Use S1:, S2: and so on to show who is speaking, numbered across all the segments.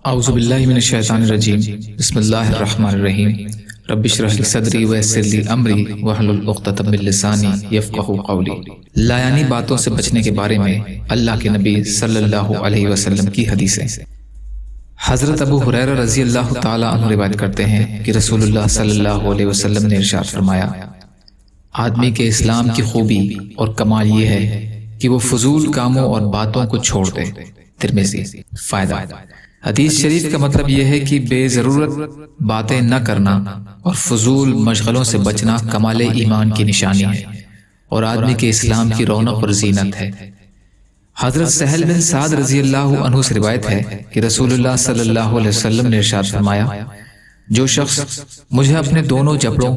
S1: اعوذ باللہ من الشیطان الرجیم بسم اللہ الرحمن الرحیم رب اشرح لی صدری ویسر لی امری واحلل عقدۃ من لسانی یفقہوا قولی۔ لایانی باتوں سے بچنے کے بارے میں اللہ کے نبی صلی اللہ علیہ وسلم کی حدیثیں۔ حضرت ابو ہریرہ رضی اللہ تعالی عنہ روایت کرتے ہیں کہ رسول اللہ صلی اللہ علیہ وسلم نے ارشاد فرمایا، آدمی کے اسلام کی خوبی اور کمال یہ ہے کہ وہ فضول کاموں اور باتوں کو چھوڑ دے۔ ترمذی۔ فائدہ: حدیث شریف کا مطلب یہ ہے کہ بے ضرورت باتیں نہ کرنا اور فضول مشغلوں سے بچنا کمال ایمان کی نشانی ہے اور آدمی کے اسلام کی رونق اور زینت ہے۔ حضرت سہل بن سعد رضی اللہ عنہ سے روایت ہے کہ رسول اللہ صلی اللہ علیہ وسلم نے ارشاد فرمایا، جو شخص مجھے اپنے دونوں جبڑوں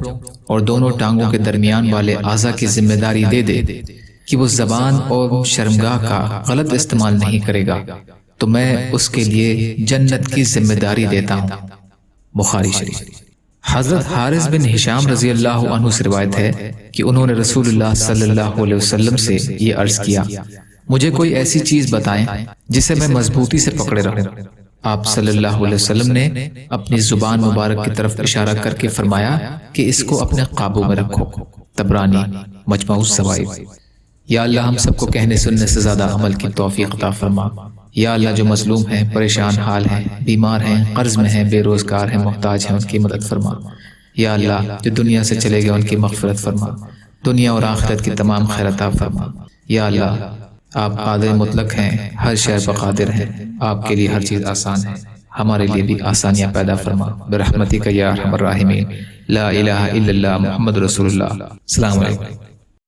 S1: اور دونوں ٹانگوں کے درمیان والے اعضاء کی ذمہ داری دے دے کہ وہ زبان اور شرمگاہ کا غلط استعمال نہیں کرے گا تو میں اس کے لیے جنت کی ذمہ داری دیتا ہوں۔ بخاری شریف۔ حضرت حارث بن ہشام رضی اللہ عنہ سے روایت ہے کہ انہوں نے رسول اللہ صلی اللہ علیہ وسلم سے یہ عرض کیا، مجھے کوئی ایسی چیز بتائیں جسے میں مضبوطی سے پکڑے رہوں۔ آپ صلی اللہ علیہ وسلم نے اپنی زبان مبارک کی طرف اشارہ کر کے فرمایا کہ اس کو اپنے قابو میں رکھو۔ طبرانی، مجمع الزوائد۔ یا اللہ ہم سب کو کہنے سننے سے زیادہ عمل کی توفیق عطا فرما۔ یا اللہ جو مظلوم ہیں، پریشان حال ہیں، بیمار ہیں، قرض میں ہیں، بے روزگار ہیں، محتاج ہیں، ان کی مدد فرما۔ یا اللہ جو دنیا سے چلے گئے ان کی مغفرت فرما، دنیا اور آخرت کی تمام خیر عطا فرما۔ یا اللہ آپ قادر مطلق ہیں، ہر شے پر قادر ہیں، آپ کے لیے ہر چیز آسان ہے، ہمارے لیے بھی آسانیاں پیدا فرما برحمتک یا ارحم الراحمین۔ لا الہ الا اللہ محمد رسول اللہ۔ السلام علیکم۔